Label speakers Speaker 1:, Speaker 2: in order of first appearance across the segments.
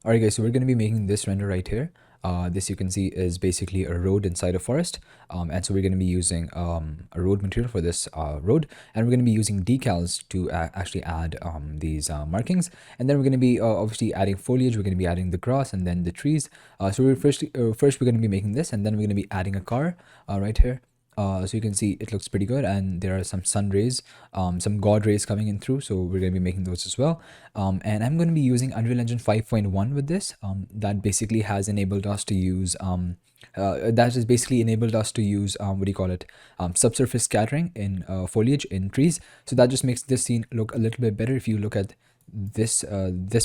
Speaker 1: Alright guys, so we're going to be making this render right here. This you can see is basically a road inside a forest. And so we're going to be using a road material for this road. And we're going to be using decals to actually add these markings. And then we're going to be obviously adding foliage. We're going to be adding the grass and then the trees. So first we're going to be making this, and then we're going to be adding a car right here. So you can see it looks pretty good, and there are some sun rays, some god rays coming in through, so we're going to be making those as well. And I'm going to be using Unreal Engine 5.1 with this. That basically has enabled us to use that has basically enabled us to use what do you call it, subsurface scattering in foliage in trees. So that just makes this scene look a little bit better. If you look at this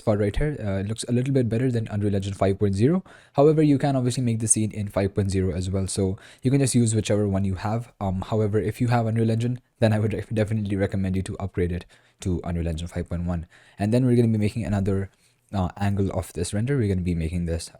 Speaker 1: part right here, it looks a little bit better than Unreal Engine 5.0. However, you can obviously make the scene in 5.0 as well, so you can just use whichever one you have. However, if you have Unreal Engine, then I would definitely recommend you to upgrade it to Unreal Engine 5.1. And then we're going to be making another angle of this render. We're going to be making this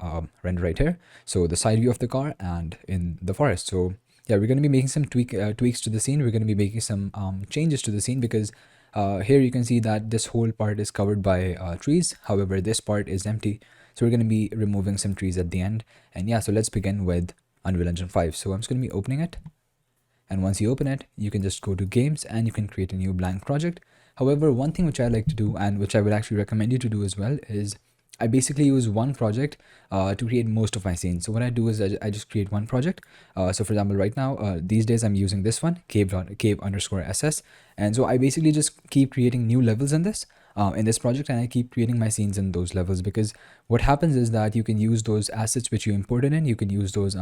Speaker 1: render right here, so the side view of the car and in the forest. So yeah, we're going to be making some tweaks to the scene. We're going to be making some changes to the scene, because here you can see that this whole part is covered by trees. However, this part is empty. So we're going to be removing some trees at the end. And yeah, so let's begin with Unreal Engine 5. So I'm just going to be opening it. And once you open it, you can just go to games and you can create a new blank project. However, one thing which I like to do, and which I would actually recommend you to do as well, is I basically use one project to create most of my scenes. So what I do is I just create one project. So for example, right now, these days I'm using this one, cave_ss. And so I basically just keep creating new levels in this project, and I keep creating my scenes in those levels, because what happens is that you can use those assets which you imported in, you can use those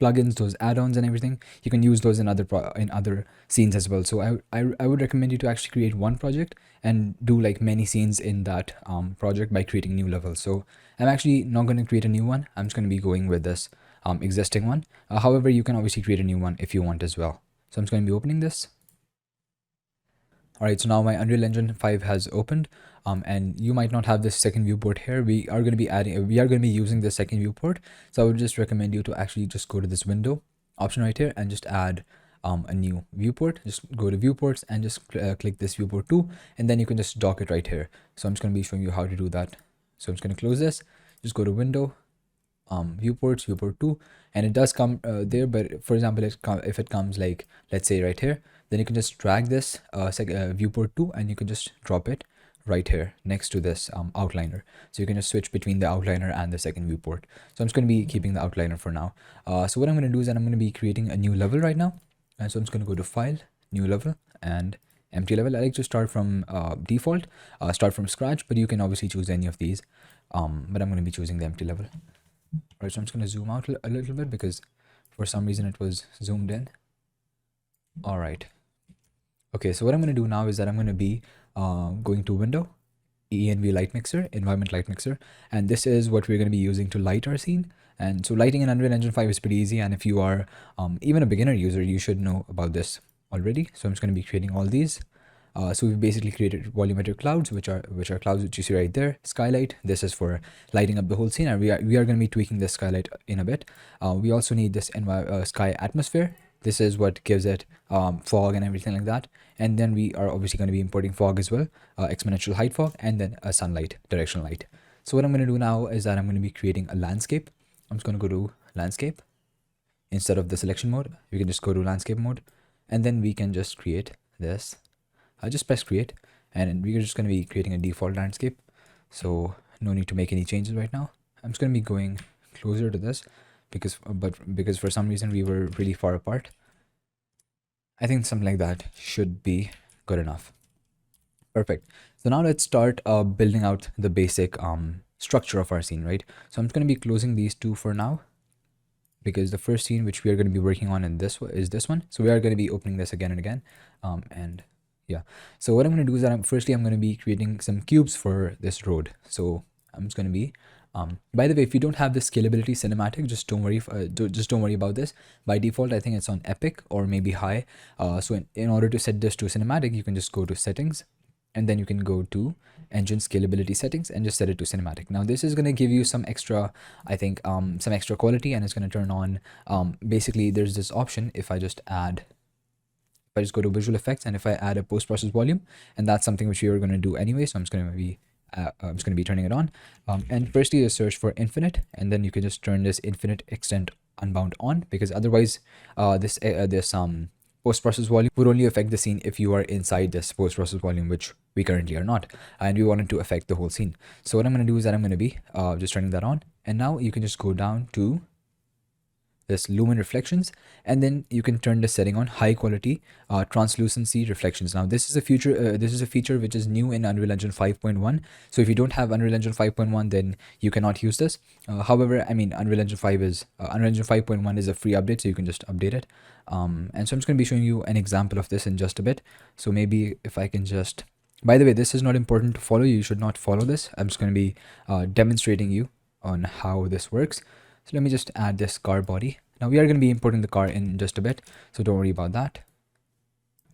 Speaker 1: plugins, those add-ons and everything. You can use those in other scenes as well. So I would recommend you to actually create one project and do like many scenes in that project by creating new levels. So I'm actually not going to create a new one. I'm just going to be going with this existing one. However, you can obviously create a new one if you want as well. So I'm just going to be opening this. Alright, so now my Unreal Engine 5 has opened, and you might not have this second viewport here. We are going to be using the second viewport. So I would just recommend you to actually just go to this window option right here and just add a new viewport. Just go to viewports and just click this viewport 2, and then you can just dock it right here. So I'm just going to be showing you how to do that. So I'm just going to close this, just go to window, viewport 2, and it does come there. But for example, if it comes like, let's say right here, then you can just drag this viewport 2 and you can just drop it right here next to this outliner. So you can just switch between the outliner and the second viewport. So I'm just going to be keeping the outliner for now. So what I'm going to do is that I'm going to be creating a new level right now. And so I'm just going to go to file, new level, and empty level. I like to start from default, start from scratch, but you can obviously choose any of these. But I'm going to be choosing the empty level. Alright, so I'm just going to zoom out a little bit because for some reason it was zoomed in. Alright. Okay, so what I'm going to do now is that I'm going to be going to window, env light mixer, environment light mixer, and this is what we're going to be using to light our scene. And so lighting in Unreal Engine 5 is pretty easy, and if you are even a beginner user, you should know about this already. So I'm just going to be creating all these. So we've basically created volumetric clouds, which are clouds which you see right there. Skylight, this is for lighting up the whole scene, and we are going to be tweaking this skylight in a bit. We also need this sky atmosphere. This is what gives it fog and everything like that. And then we are obviously going to be importing fog as well, exponential height fog, and then a sunlight, directional light. So what I'm going to do now is that I'm going to be creating a landscape. I'm just going to go to landscape. Instead of the selection mode, we can just go to landscape mode, and then we can just create this. I'll just press create, and we're just going to be creating a default landscape. So no need to make any changes right now. I'm just going to be going closer to this because for some reason we were really far apart. I think something like that should be good enough. Perfect. So now let's start building out the basic structure of our scene, right? So I'm just going to be closing these two for now, because the first scene which we are going to be working on in this is this one. So we are going to be opening this again and again. And yeah, so what I'm going to do is that firstly I'm going to be creating some cubes for this road. So I'm just going to be by the way, if you don't have the scalability cinematic, just don't worry about this. By default, I think it's on epic or maybe high. So in order to set this to cinematic, you can just go to settings, and then you can go to engine scalability settings and just set it to cinematic. Now this is going to give you some extra, I think some extra quality, and it's going to turn on basically there's this option. If I just go to visual effects, and if I add a post-process volume, and that's something which we are going to do anyway, so I'm just going to be I'm just going to be turning it on. And firstly, just search for infinite, and then you can just turn this infinite extent unbound on, because otherwise, this post process volume would only affect the scene if you are inside this post process volume, which we currently are not, and we wanted to affect the whole scene. So what I'm going to do is that I'm going to be just turning that on, and now you can just go down to this lumen reflections, and then you can turn the setting on high quality translucency reflections. Now this is a feature which is new in Unreal Engine 5.1. So if you don't have Unreal Engine 5.1, then you cannot use this. However, I mean, Unreal Engine 5.1 is a free update, so you can just update it. And so I'm just going to be showing you an example of this in just a bit. So maybe if I can just, by the way, this is not important to follow. You should not follow this. I'm just going to be demonstrating you on how this works. So let me just add this car body. Now we are going to be importing the car in just a bit, so don't worry about that.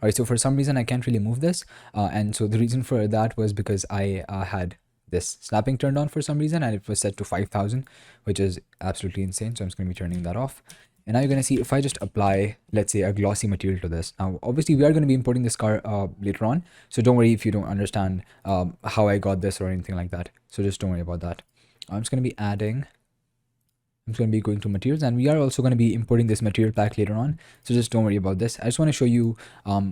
Speaker 1: All right, so for some reason I can't really move this. And so the reason for that was because I had this snapping turned on for some reason, and it was set to 5,000, which is absolutely insane. So I'm just going to be turning that off. And now you're going to see if I just apply, let's say, a glossy material to this. Now, obviously, we are going to be importing this car later on. So don't worry if you don't understand how I got this or anything like that. So just don't worry about that. I'm just going to be adding, I'm just going to be going to materials, and we are also going to be importing this material pack later on. So just don't worry about this. I just want to show you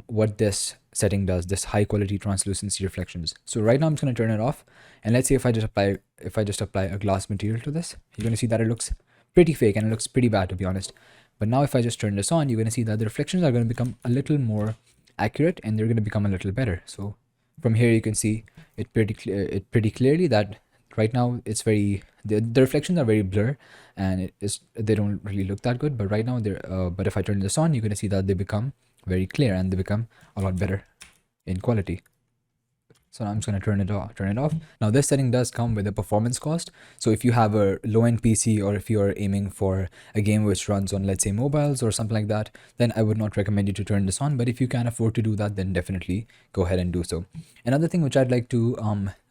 Speaker 1: what this setting does, this high quality translucency reflections. So right now I'm just going to turn it off. And let's say if I just apply a glass material to this, you're going to see that it looks pretty fake and it looks pretty bad, to be honest. But now if I just turn this on, you're going to see that the reflections are going to become a little more accurate, and they're going to become a little better. So from here you can see it pretty clearly that right now it's very, the reflections are very blur, and they don't really look that good. But right now but if I turn this on, you're going to see that they become very clear and they become a lot better in quality. So now I'm just going to turn it off. Now this setting does come with a performance cost. So if you have a low-end PC, or if you are aiming for a game which runs on, let's say, mobiles or something like that, then I would not recommend you to turn this on. But if you can afford to do that, then definitely go ahead and do so. Another thing which I'd like to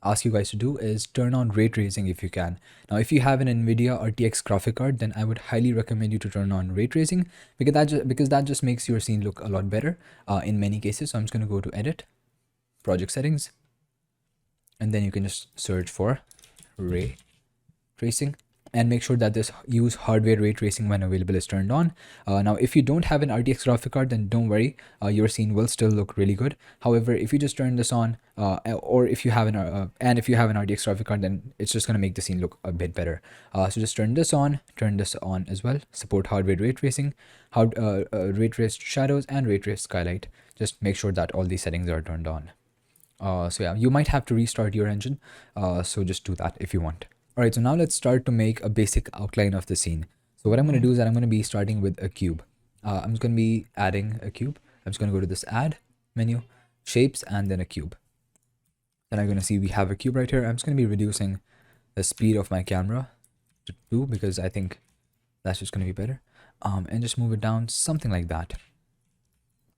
Speaker 1: ask you guys to do is turn on ray tracing if you can. Now if you have an NVIDIA RTX graphic card, then I would highly recommend you to turn on ray tracing, because that just makes your scene look a lot better in many cases. So I'm just going to go to edit, project settings, and then you can just search for ray tracing, and make sure that this use hardware ray tracing when available is turned on. Now if you don't have an RTX graphic card, then don't worry, your scene will still look really good. However, if you just turn this on, or if you have an RTX graphic card, then it's just going to make the scene look a bit better. So just turn this on as well. Support hardware ray tracing, ray traced shadows, and ray traced skylight. Just make sure that all these settings are turned on. So yeah, you might have to restart your engine, so just do that if you want. All right, so now let's start to make a basic outline of the scene. So what I'm going to do is that I'm going to be starting with a cube. I'm just going to be adding a cube. I'm just going to go to this add menu, shapes, and then a cube. Then I'm going to see we have a cube right here. I'm just going to be reducing the speed of my camera to 2, because I think that's just going to be better. And just move it down something like that.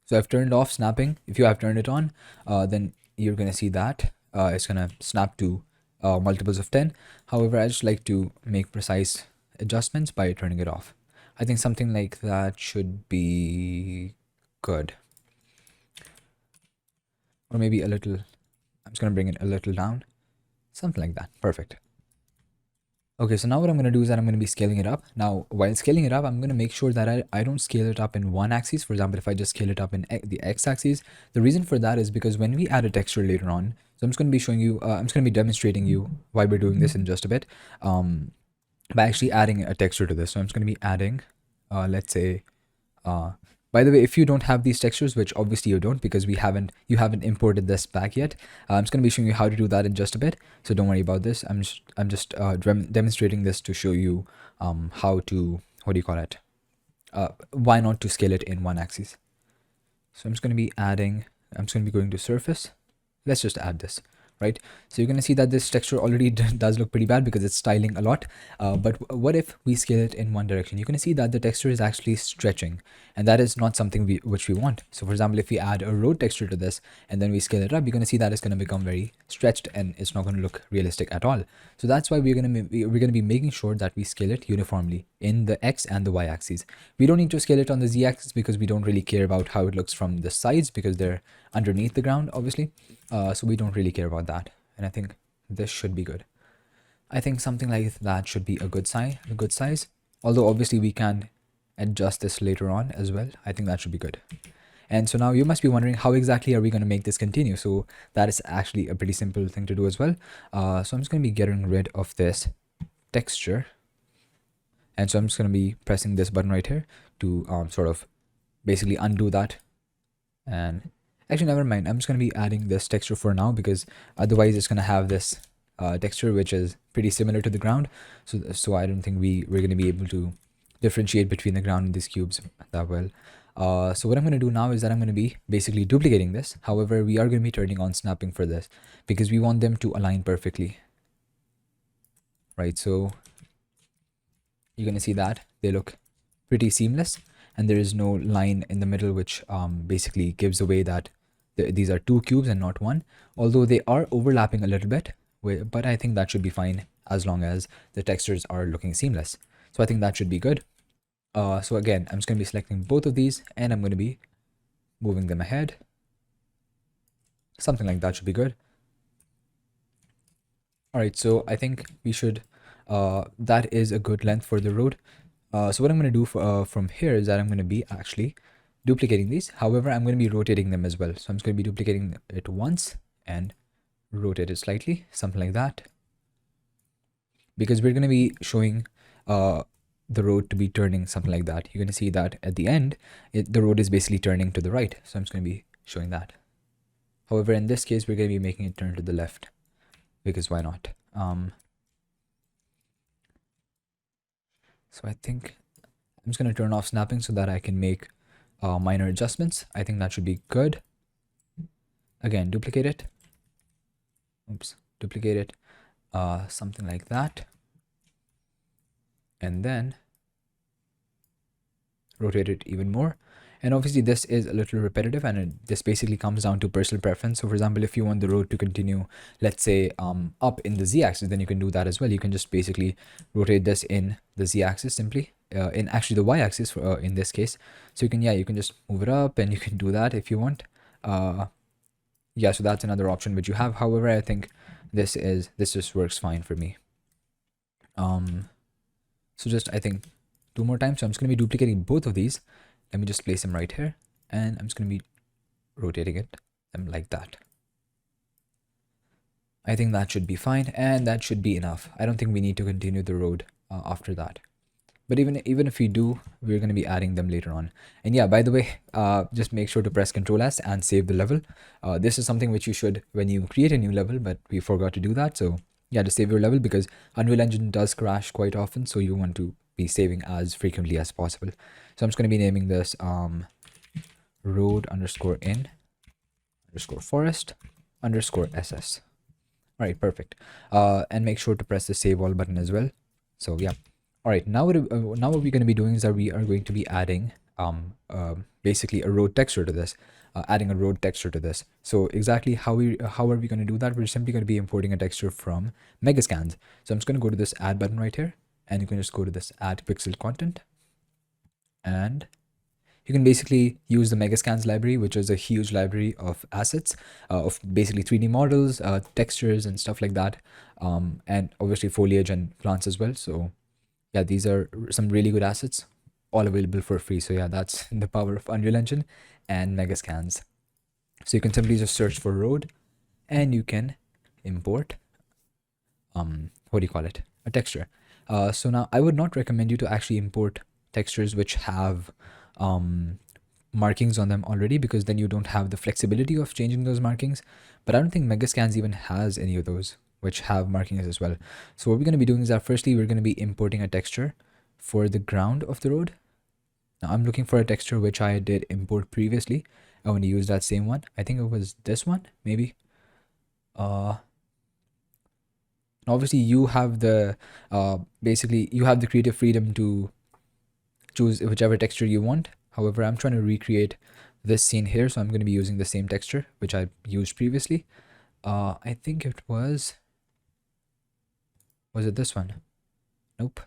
Speaker 1: So I've turned off snapping. If you have turned it on, then you're going to see that it's going to snap to multiples of 10. However, I just like to make precise adjustments by turning it off. I think something like that should be good. Or maybe a little, I'm just going to bring it a little down. Something like that. Perfect. Okay, so now what I'm going to do is that I'm going to be scaling it up. Now, while scaling it up, I'm going to make sure that I don't scale it up in one axis. For example, if I just scale it up in the x-axis, the reason for that is because when we add a texture later on, so I'm just going to be showing you, I'm just going to be demonstrating you why we're doing this in just a bit, by actually adding a texture to this. So I'm just going to be adding, let's say, by the way, if you don't have these textures, which obviously you don't, because you haven't imported this back yet, I'm just going to be showing you how to do that in just a bit. So don't worry about this. I'm just demonstrating this to show you how to, what do you call it? Why not to scale it in one axis. So I'm just going to be adding, I'm just going to be going to surface. Let's just add this. Right, so you're going to see that this texture already does look pretty bad because it's styling a lot, but what if we scale it in one direction? You're going to see that the texture is actually stretching, and that is not something which we want. So for example, if we add a road texture to this and then we scale it up, you're going to see that it's going to become very stretched and it's not going to look realistic at all. So that's why we're going to be making sure that we scale it uniformly in the x and the y axes. We don't need to scale it on the z axis because we don't really care about how it looks from the sides, because they're underneath the ground, obviously. So we don't really care about that. And I think this should be good. I think something like that should be a good size. Although obviously we can adjust this later on as well. I think that should be good. And so now you must be wondering how exactly are we going to make this continue? So that is actually a pretty simple thing to do as well. So I'm just going to be getting rid of this texture. And so I'm just going to be pressing this button right here to sort of basically undo that. And actually, never mind. I'm just going to be adding this texture for now because otherwise it's going to have this texture which is pretty similar to the ground. So I don't think we're going to be able to differentiate between the ground and these cubes that well. So what I'm going to do now is that I'm going to be basically duplicating this. However, we are going to be turning on snapping for this because we want them to align perfectly. Right, so you're going to see that they look pretty seamless and there is no line in the middle which basically gives away that these are two cubes and not one. Although they are overlapping a little bit, but I think that should be fine as long as the textures are looking seamless. So I think that should be good. So again, I'm just going to be selecting both of these and I'm going to be moving them ahead. Something like that should be good. All right, so I think we should, that is a good length for the road. So what I'm going to do from here is that I'm going to be actually duplicating these. However, I'm going to be rotating them as well. So I'm just going to be duplicating it once and rotate it slightly, something like that. Because we're going to be showing the road to be turning something like that. You're going to see that at the end, the road is basically turning to the right. So I'm just going to be showing that. However, in this case, we're going to be making it turn to the left because why not? So I think I'm just going to turn off snapping so that I can make minor adjustments. I think that should be good. Again, duplicate it. Oops, duplicate it. Something like that. And then rotate it even more. And obviously this is a little repetitive and this basically comes down to personal preference. So for example, if you want the road to continue, let's say up in the z-axis, then you can do that as well. You can just basically rotate this in the z-axis simply, in actually the y-axis in this case. So you can just move it up and you can do that if you want. Yeah, so that's another option which you have. However, I think this just works fine for me. So just I think 2 more times. So I'm just going to be duplicating both of these. Let me just place them right here and I'm just going to be rotating them like that. I think that should be fine and that should be enough. I don't think we need to continue the road after that. But even if we do, we're going to be adding them later on. And yeah, by the way, just make sure to press Ctrl S and save the level. This is something which you should when you create a new level, but we forgot to do that. So yeah, just save your level because Unreal Engine does crash quite often. So you want to be saving as frequently as possible. So I'm just going to be naming this road underscore in underscore forest underscore ss. All right, perfect. And make sure to press the save all button as well. So yeah. All right, now what we're going to be doing is that we are going to be adding basically a road texture to this, adding a road texture to this. So exactly how are we going to do that? We're simply going to be importing a texture from Megascans. So I'm just going to go to this add button right here, and you can just go to this add pixel content, and you can basically use the Megascans library, which is a huge library of assets, of basically 3D models, textures, and stuff like that, and obviously foliage and plants as well. So yeah, these are some really good assets, all available for free. So yeah, that's the power of Unreal Engine and Megascans. So you can simply just search for road and you can import, what do you call it? A texture. So now I would not recommend you to actually import textures which have markings on them already, because then you don't have the flexibility of changing those markings. But I don't think Megascans even has any of those which have markings as well. So what we're going to be doing is that firstly, we're going to be importing a texture for the ground of the road. Now I'm looking for a texture which I did import previously. I want to use that same one. I think it was this one, maybe. Obviously you have the, basically you have the creative freedom to choose whichever texture you want. However, I'm trying to recreate this scene here. So I'm going to be using the same texture, which I used previously. I think it was it this one? Nope.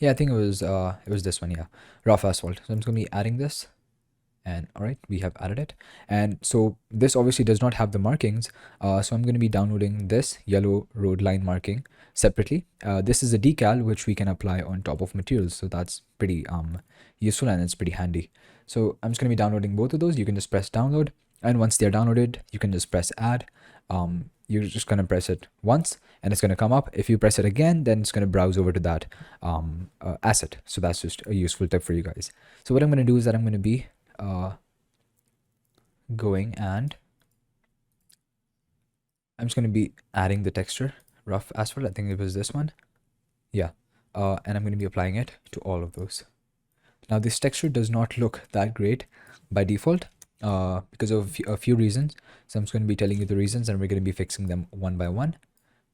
Speaker 1: Yeah, I think it was this one. Yeah, rough asphalt. So I'm just gonna be adding this, And all right, we have added it. And so this obviously does not have the markings. So I'm going to be downloading this yellow road line marking separately. This is a decal which we can apply on top of materials. So that's pretty useful and it's pretty handy. So I'm just going to be downloading both of those. You can just press download. And once they're downloaded, you can just press add. You're just going to press it once and it's going to come up. If you press it again, then it's going to browse over to that asset. So that's just a useful tip for you guys. So what I'm going to do is that I'm going to be going and I'm just going to be adding the texture rough asphalt. I think it was this one. Yeah. And I'm going to be applying it to all of those. Now this texture does not look that great by default because of a few reasons. So I'm just going to be telling you the reasons and we're going to be fixing them one by one.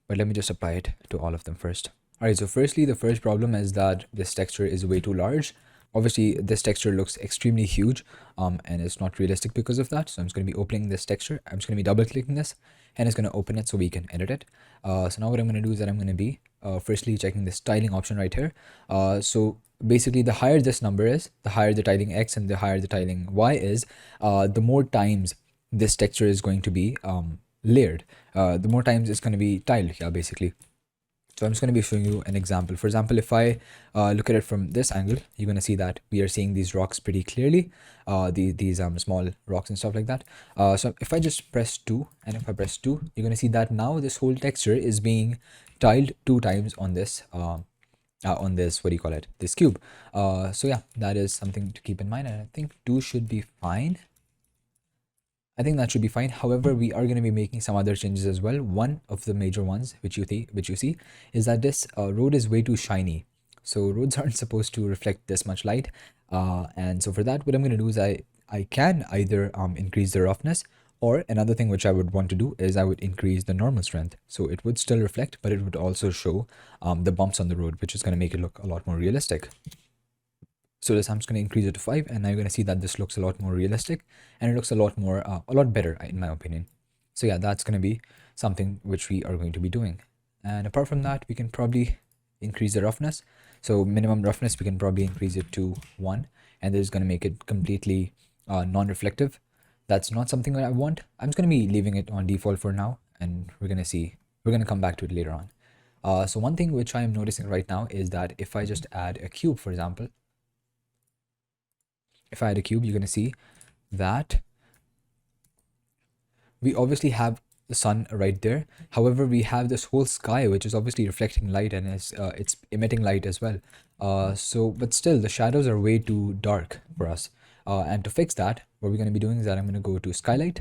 Speaker 1: But let me just apply it to all of them first. All right, so firstly, the first problem is that this texture is way too large. Obviously, this texture looks extremely huge and it's not realistic because of that. So I'm just going to be opening this texture. I'm just going to be double clicking this and it's going to open it so we can edit it. So now what I'm going to do is that I'm going to be firstly checking this tiling option right here. So basically, the higher this number is, the higher the tiling X and the higher the tiling Y is, the more times this texture is going to be layered. The more times it's going to be tiled, yeah, basically. So I'm just going to be showing you an example. For example, if I look at it from this angle, you're going to see that we are seeing these rocks pretty clearly, these small rocks and stuff like that. So if I just press 2 and if I press 2, you're going to see that now this whole texture is being tiled 2 times on this what do you call it, this cube. So yeah, that is something to keep in mind, and I think 2 should be fine. I think that should be fine. However, we are going to be making some other changes as well. One of the major ones which you see is that this road is way too shiny. So roads aren't supposed to reflect this much light. And so for that, what I'm going to do is I can either increase the roughness, or another thing which I would want to do is I would increase the normal strength. So it would still reflect, but it would also show the bumps on the road, which is going to make it look a lot more realistic. So this, I'm just going to increase it to 5, and now you're going to see that this looks a lot more realistic and it looks a lot more, a lot better in my opinion. So yeah, that's going to be something which we are going to be doing. And apart from that, we can probably increase the roughness. So minimum roughness, we can probably increase it to 1, and this is going to make it completely non-reflective. That's not something that I want. I'm just going to be leaving it on default for now, and we're going to come back to it later on. So one thing which I am noticing right now is that if I just add a cube, for example, if I add a cube, you're going to see that we obviously have the sun right there. However, we have this whole sky which is obviously reflecting light and it's emitting light as well. But still, the shadows are way too dark for us. And to fix that, what we're going to be doing is that I'm going to go to skylight,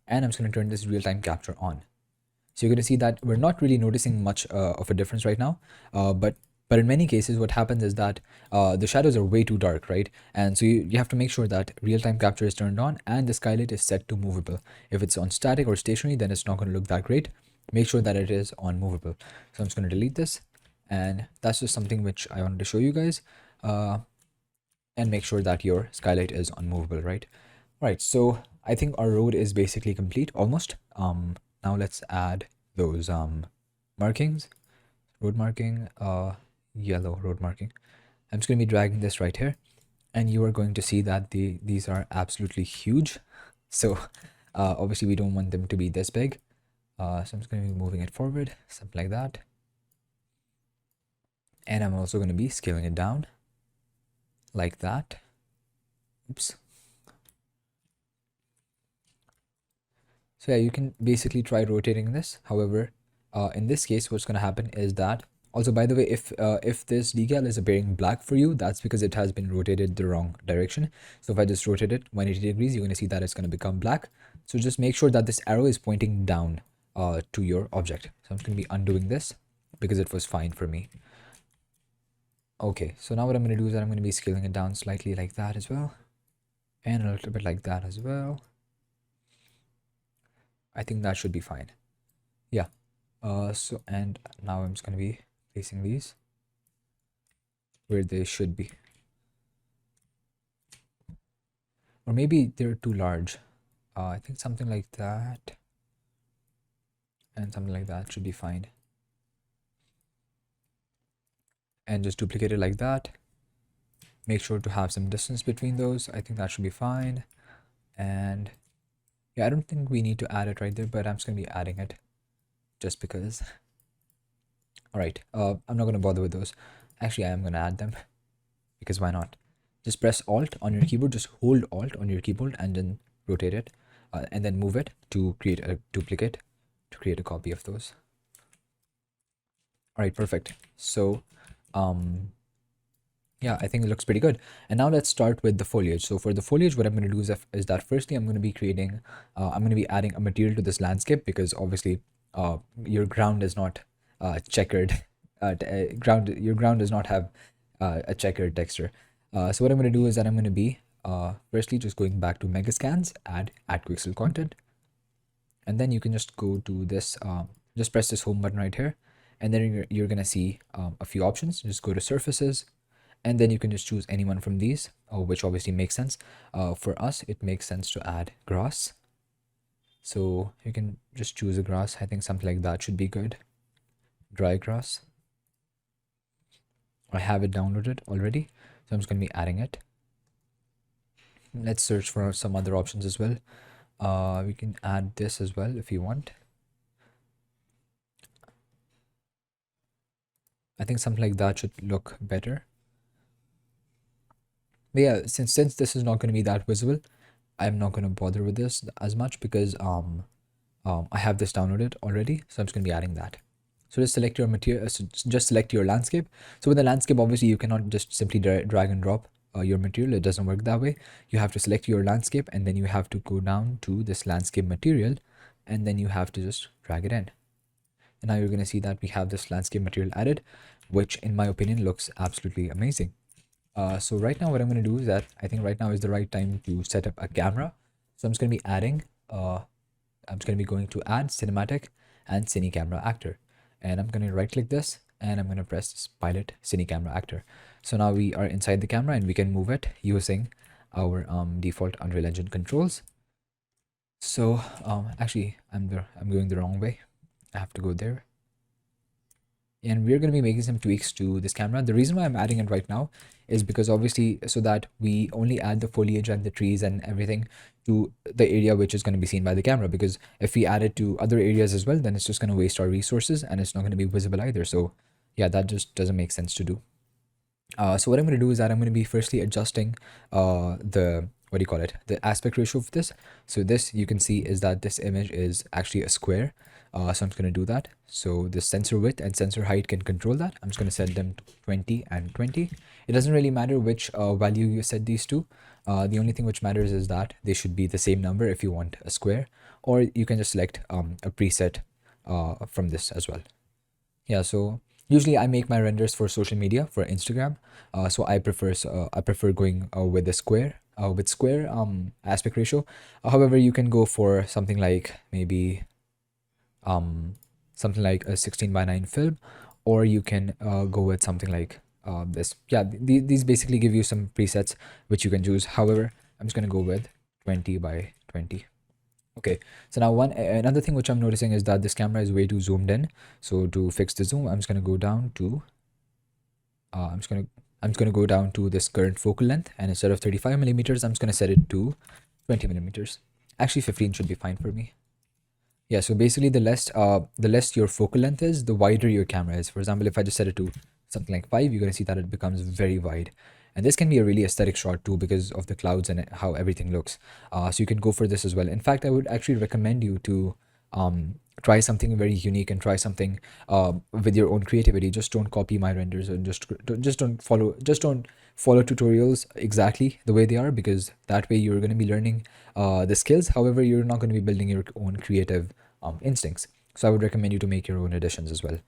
Speaker 1: and I'm just going to turn this real-time capture on. So you're going to see that we're not really noticing much of a difference right now, but in many cases, what happens is that the shadows are way too dark, right? And so you have to make sure that real-time capture is turned on and the skylight is set to movable. If it's on static or stationary, then it's not going to look that great. Make sure that it is on movable. So I'm just going to delete this, and that's just something which I wanted to show you guys. And make sure that your skylight is on movable, right? Right, so I think our road is basically complete, almost. Now let's add those markings. Road marking, yellow road marking. I'm just going to be dragging this right here, and you are going to see that these are absolutely huge. So obviously we don't want them to be this big. So I'm just going to be moving it forward, something like that. And I'm also going to be scaling it down like that. Oops. So yeah, you can basically try rotating this. However, in this case, what's going to happen is that, also by the way, if this decal is appearing black for you, that's because it has been rotated the wrong direction. So if I just rotate it 180 degrees, you're going to see that it's going to become black. So just make sure that this arrow is pointing down to your object. So I'm just going to be undoing this because it was fine for me. Okay, so now what I'm going to do is that I'm going to be scaling it down slightly like that as well, and a little bit like that as well. I think that should be fine. Yeah. So, and now I'm just going to be placing these where they should be. Or maybe they're too large. I think something like that and something like that should be fine. And just duplicate it like that. make sure to have some distance between those. I think that should be fine. And yeah, I don't think we need to add it right there, but I'm just gonna be adding it just because. All right, I'm not gonna bother with those. Actually, I am gonna add them because why not? Just press Alt on your keyboard, just hold Alt on your keyboard and then rotate it, and then move it to create a duplicate, to create a copy of those. All right, perfect. So, yeah, I think it looks pretty good. And now let's start with the foliage. So for the foliage, what I'm going to do is that firstly, I'm going to be creating, I'm going to be adding a material to this landscape because obviously your ground is not checkered. Your ground does not have a checkered texture. So what I'm going to do is that I'm going to be firstly just going back to Megascans, add Quixel content, and then you can just go to this, just press this home button right here, and then you're going to see a few options. Just go to surfaces, and then you can just choose any one from these, which obviously makes sense. For us, it makes sense to add grass. So you can just choose a grass. I think something like that should be good. Dry grass. I have it downloaded already, so I'm just going to be adding it. Let's search for some other options as well. We can add this as well if you want. I think something like that should look better. But yeah, since this is not going to be that visible, I'm not going to bother with this as much because I have this downloaded already, so I'm just going to be adding that. So just select your material, just select your landscape. So with the landscape, obviously you cannot just simply drag and drop your material. It doesn't work that way. You have to select your landscape, and then you have to go down to this landscape material, and then you have to just drag it in. And now you're going to see that we have this landscape material added, which in my opinion looks absolutely amazing. So right now what I'm going to do is that I think right now is the right time to set up a camera. So I'm just going to be adding, I'm just going to be going to add cinematic and cine camera actor. And I'm going to right click this and I'm going to press this pilot cine camera actor. So now we are inside the camera and we can move it using our default Unreal Engine controls. So actually I'm going the wrong way. I have to go there. And we're going to be making some tweaks to this camera. The reason why I'm adding it right now is because obviously so that we only add the foliage and the trees and everything to the area which is going to be seen by the camera, because if we add it to other areas as well, then it's just going to waste our resources and it's not going to be visible either. So yeah, that just doesn't make sense to do. So what I'm going to do is that I'm going to be firstly adjusting the, what do you call it, the aspect ratio of this. So this, you can see, is that this image is actually a square. So I'm just going to do that. So the sensor width and sensor height can control that. I'm just going to set them to 20 and 20. It doesn't really matter which value you set these to. The only thing which matters is that they should be the same number if you want a square, or you can just select a preset from this as well. Yeah, so usually I make my renders for social media, for Instagram. So I prefer going with the square, with square aspect ratio. However, you can go for something like maybe something like a 16:9 film, or you can go with something like this. Yeah, these basically give you some presets which you can choose. However, I'm just gonna go with 20:20. Okay, so now another thing which I'm noticing is that this camera is way too zoomed in. So to fix the zoom, I'm just gonna go down to I'm just gonna go down to this current focal length, and instead of 35 millimeters, I'm just gonna set it to 20 millimeters. Actually, 15 should be fine for me. Yeah, so basically the less your focal length is, the wider your camera is. For example, if I just set it to something like 5, you're gonna see that it becomes very wide. And this can be a really aesthetic shot too because of the clouds and how everything looks. So you can go for this as well. In fact, I would actually recommend you to try something very unique and try something with your own creativity. Just don't copy my renders, and just don't follow tutorials exactly the way they are, because that way you're going to be learning the skills. However, you're not going to be building your own creative instincts. So I would recommend you to make your own additions as well.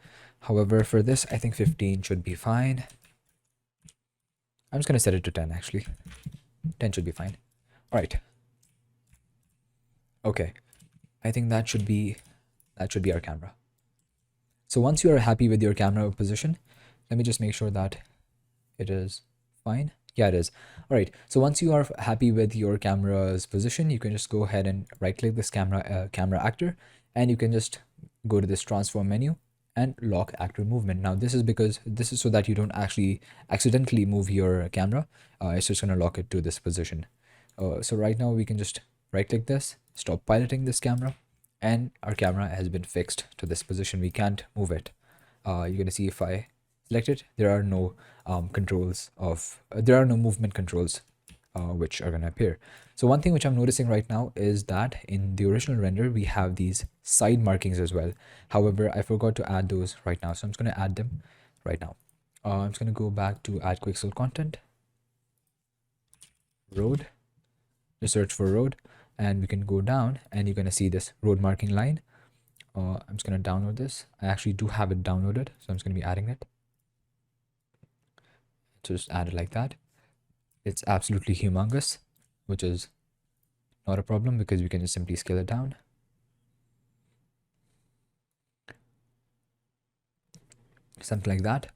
Speaker 1: However, for this, I think 15 should be fine. I'm just going to set it to 10 actually. 10 should be fine. All right. Okay. I think that should be our camera. So once you are happy with your camera position, let me just make sure that it is fine. Yeah, it is. All right. So once you are happy with your camera's position, you can just go ahead and right click this camera actor, and you can just go to this transform menu, and lock active movement. Now this is because this is so that you don't actually accidentally move your camera. It's just going to lock it to this position. So right now we can just right click this, stop piloting this camera, and our camera has been fixed to this position. We can't move it. You're going to see if I select it, there are no there are no movement controls which are going to appear. So one thing which I'm noticing right now is that in the original render, we have these side markings as well. However, I forgot to add those right now. So I'm just going to add them right now. I'm just going to go back to add Quixel content, road, just search for road, and we can go down and you're going to see this road marking line. I'm just going to download this. I actually do have it downloaded, so I'm just going to be adding it. So just add it like that. It's absolutely humongous, which is not a problem because we can just simply scale it down. Something like that.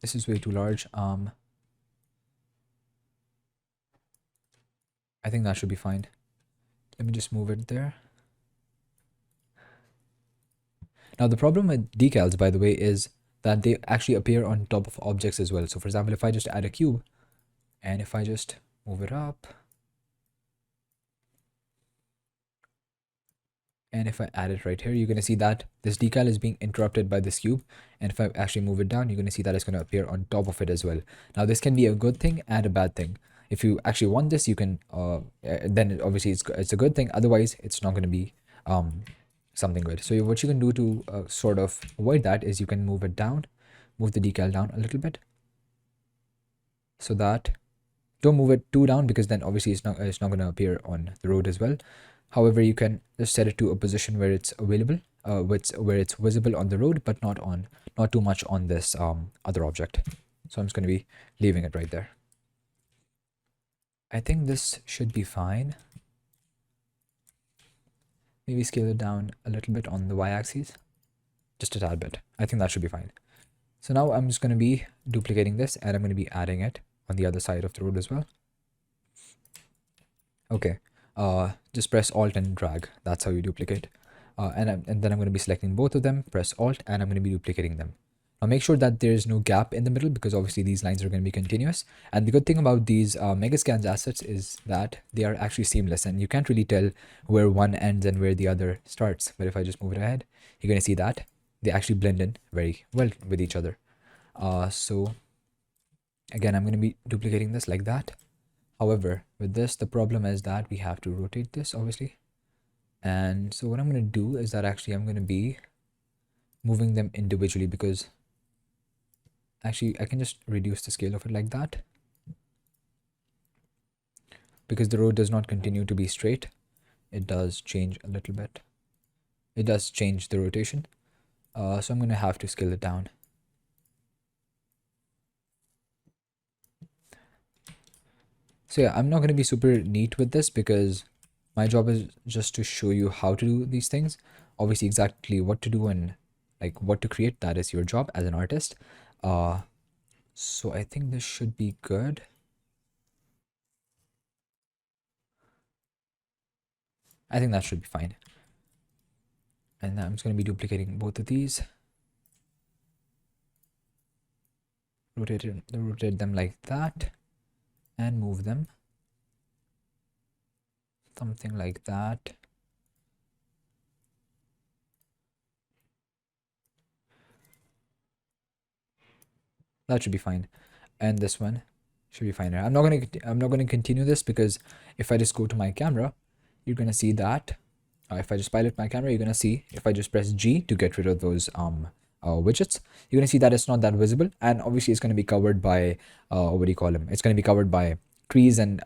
Speaker 1: This is way too large. I think that should be fine. Let me just move it there. Now the problem with decals, by the way, is that they actually appear on top of objects as well. So for example, if I just add a cube and if I just move it up, and if I add it right here, you're going to see that this decal is being interrupted by this cube. And if I actually move it down, you're going to see that it's going to appear on top of it as well. Now this can be a good thing and a bad thing. If you actually want this, you can then obviously it's a good thing. Otherwise, it's not going to be something good. So what you can do to sort of avoid that is you can move it down, move the decal down a little bit, so that don't move it too down because then obviously it's not going to appear on the road as well. However, you can just set it to a position where it's available, where it's visible on the road, but not too much on this other object. So I'm just going to be leaving it right there. I think this should be fine. Maybe scale it down a little bit on the y-axis, just a tad bit. I think that should be fine. So now I'm just going to be duplicating this and I'm going to be adding it on the other side of the road as well. Okay, just press Alt and drag. That's how you duplicate. And then I'm going to be selecting both of them, press Alt, and I'm going to be duplicating them. Now make sure that there's no gap in the middle because obviously these lines are going to be continuous. And the good thing about these Megascans assets is that they are actually seamless and you can't really tell where one ends and where the other starts. But if I just move it ahead, you're going to see that they actually blend in very well with each other. So again, I'm going to be duplicating this like that. However, with this, the problem is that we have to rotate this, obviously. And so what I'm going to do is that actually I'm going to be moving them individually because actually I can just reduce the scale of it like that. Because the road does not continue to be straight, it does change a little bit. It does change the rotation. So I'm going to have to scale it down. So yeah, I'm not going to be super neat with this because my job is just to show you how to do these things. Obviously, exactly what to do and like what to create, that is your job as an artist. So I think this should be good. I think that should be fine. And I'm just going to be duplicating both of these. Rotate them like that and move them. Something like that. That should be fine. And this one should be fine. I'm not gonna continue this because if I just go to my camera, you're gonna see that if I just pilot my camera, you're gonna see if I just press G to get rid of those widgets, you're gonna see that it's not that visible, and obviously it's gonna be covered by what do you call them? It's gonna be covered by trees and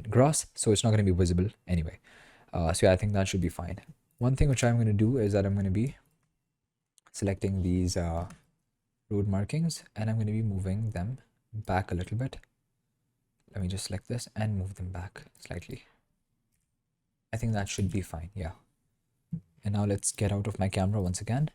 Speaker 1: grass, so it's not gonna be visible anyway. So yeah, I think that should be fine. One thing which I'm gonna do is that I'm gonna be selecting these road markings and I'm gonna be moving them back a little bit. Let me just select this and move them back slightly. I think that should be fine, yeah. And now let's get out of my camera once again